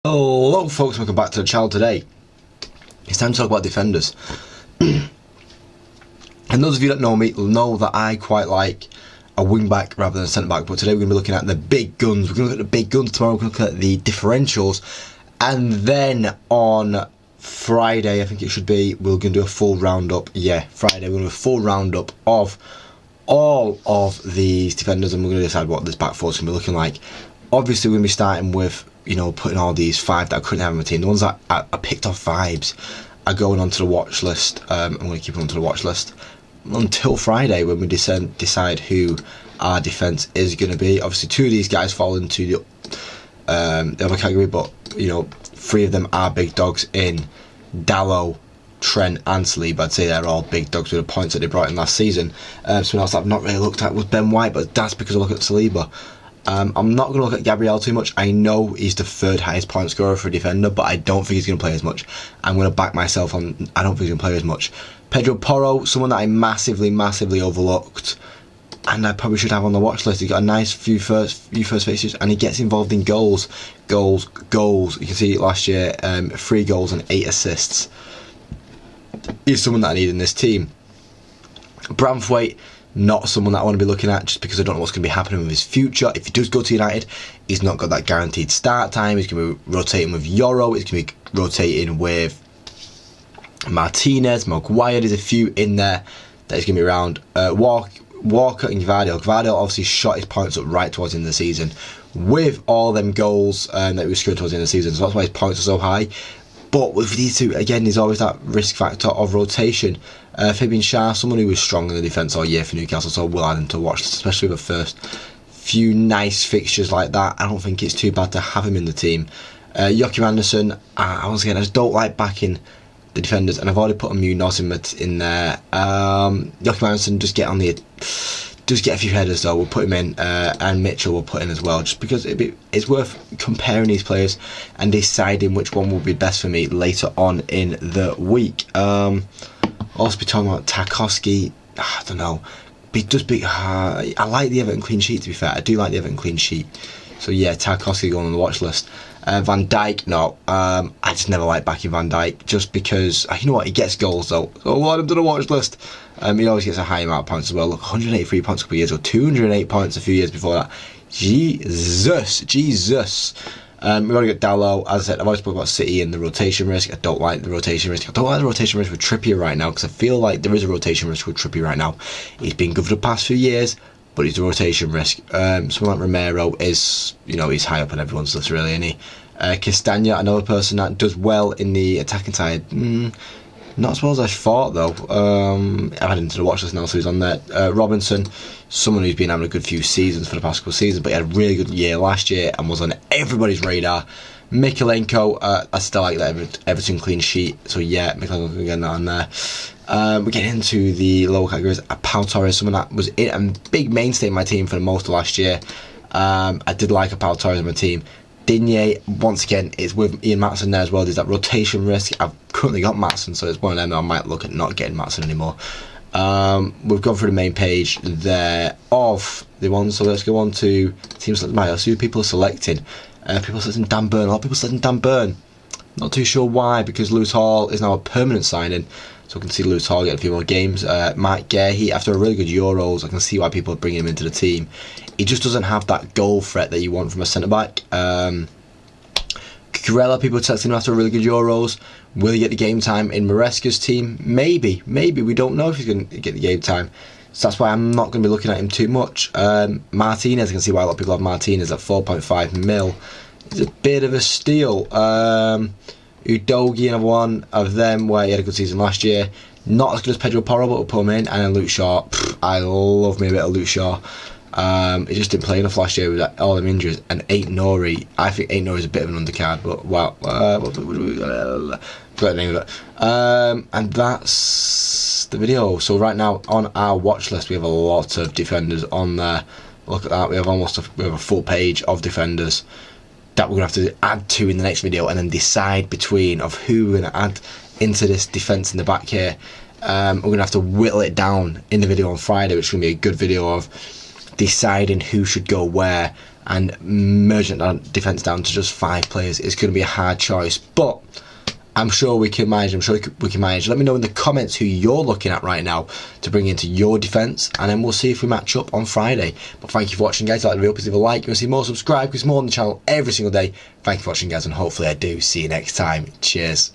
Hello folks, welcome back to the channel. Today it's time to talk about defenders. And those of you that know me know that I quite like a wing back rather than a centre back, but today we're going to be looking at the big guns. We're going to look at the big guns tomorrow. We're going to look at the differentials, and then on Friday, I think it should be, we're going to do a full roundup. Friday we're going to do a full roundup of all of these defenders, and we're going to decide what this back four is going to be looking like. Obviously we're going to be starting with, putting all these five that I couldn't have in my team. The ones that I picked off vibes are going onto the watch list. I'm going to keep them onto the watch list until Friday, when we decide who our defence is going to be. Obviously two of these guys fall into the other category, but three of them are big dogs in Dallo, Trent and Saliba. I'd say they're all big dogs with the points that they brought in last season. Someone else I've not really looked at was Ben White, but that's because I look at Saliba. I'm not going to look at Gabriel too much. I know he's the third highest point scorer for a defender, but I don't think he's going to play as much. I'm going to back myself on, I don't think he's going to play as much. Pedro Porro, someone that I massively overlooked, and I probably should have on the watch list. He got a nice few first fixtures, and he gets involved in goals. You can see last year, 3 goals and 8 assists. He's someone that I need in this team. Branthwaite, not someone that I want to be looking at, just because I don't know what's going to be happening with his future. If he does go to United, he's not got that guaranteed start time. He's going to be rotating with Euro. He's going to be rotating with Martinez, Maguire. There's a few in there that he's going to be around. Walker and Gvardiol. Gvardiol obviously shot his points up right towards the end of the season with all them goals that he was scored towards the end of the season, so that's why his points are so high. But with these two, again, there's always that risk factor of rotation. Fabian Schär, someone who was strong in the defence all year for Newcastle, so we'll add him to watch, especially with the first few nice fixtures like that. I don't think it's too bad to have him in the team. Joachim Andersen, once again, I just don't like backing the defenders, and I've already put a Munoz in there. Joachim Andersen, just get a few headers though. We'll put him in, and Mitchell will put in as well, just because it's worth comparing these players and deciding which one will be best for me later on in the week. Also be talking about Tarkowski. I don't know. I like the Everton clean sheet, to be fair. I do like the Everton clean sheet. So yeah, Tarkowski going on the watch list. Van Dijk, no. I just never like backing Van Dijk, just because, you know what, he gets goals though. So I'll add him to the watch list. He always gets a high amount of points as well. Look, 183 points a couple of years ago, 208 points a few years before that. Jesus. We've already got Dallo. As I said, I've always spoken about City and the rotation risk. I don't like the rotation risk. I don't like the rotation risk with Trippier right now, because I feel like there is a rotation risk with Trippier right now. He's been good for the past few years, but he's a rotation risk. Someone like Romero is, he's high up on everyone's list, really, isn't he? Castagna, another person that does well in the attacking side. Not as well as I thought, though. I've had him to the watch list now, so he's on there. Robinson, someone who's been having a good few seasons for the past couple of seasons, but he had a really good year last year and was on everybody's radar. Mikalenko, I still like that Everton clean sheet, so yeah, Mikalenko again on there. We're getting into the lower categories. Pau Torres, someone that was a big mainstay in my team for the most of last year. I did like a Pau Torres in my team. Digne, once again, it's with Ian Maatsen there as well. There's that rotation risk. I've currently got Maatsen, so it's one of them that I might look at not getting Maatsen anymore. We've gone through the main page there of the ones, so let's go on to teams like Let's see who people are selecting. People are selecting Dan Burn. A lot of people selecting Dan Burn. Not too sure why, because Lewis Hall is now a permanent signing, so I can see Lewis Hall get a few more games. Mark Gahey, after a really good Euros, I can see why people are bringing him into the team. He just doesn't have that goal threat that you want from a centre-back. Cucurella, people are selecting him after a really good Euros. Will he get the game time in Maresca's team? Maybe. We don't know if he's going to get the game time. So that's why I'm not going to be looking at him too much. Martinez, I can see why a lot of people have Martinez at 4.5 mil. It's a bit of a steal. Udogie, another one of them where he had a good season last year. Not as good as Pedro Porro, but we'll put him in. And then Luke Shaw. I love me a bit of Luke Shaw. He just didn't play enough last year with all them injuries. And Ait Nouri, I think Ait Nouri is a bit of an undercard, but wow. Got the name of it. And that's the video. So right now on our watch list, we have a lot of defenders on there. Look at that. We have a full page of defenders that we're going to have to add to in the next video, and then decide between of who we're going to add into this defence in the back here. We're going to have to whittle it down in the video on Friday, which is going to be a good video of deciding who should go where. and merging that defence down to just 5 players is going to be a hard choice, but I'm sure we can manage. Let me know in the comments who you're looking at right now to bring into your defence, and then we'll see if we match up on Friday. But thank you for watching, guys. Like the video, please leave a like. If you want to see more, subscribe, because more on the channel every single day. Thank you for watching, guys, and hopefully I do see you next time. Cheers.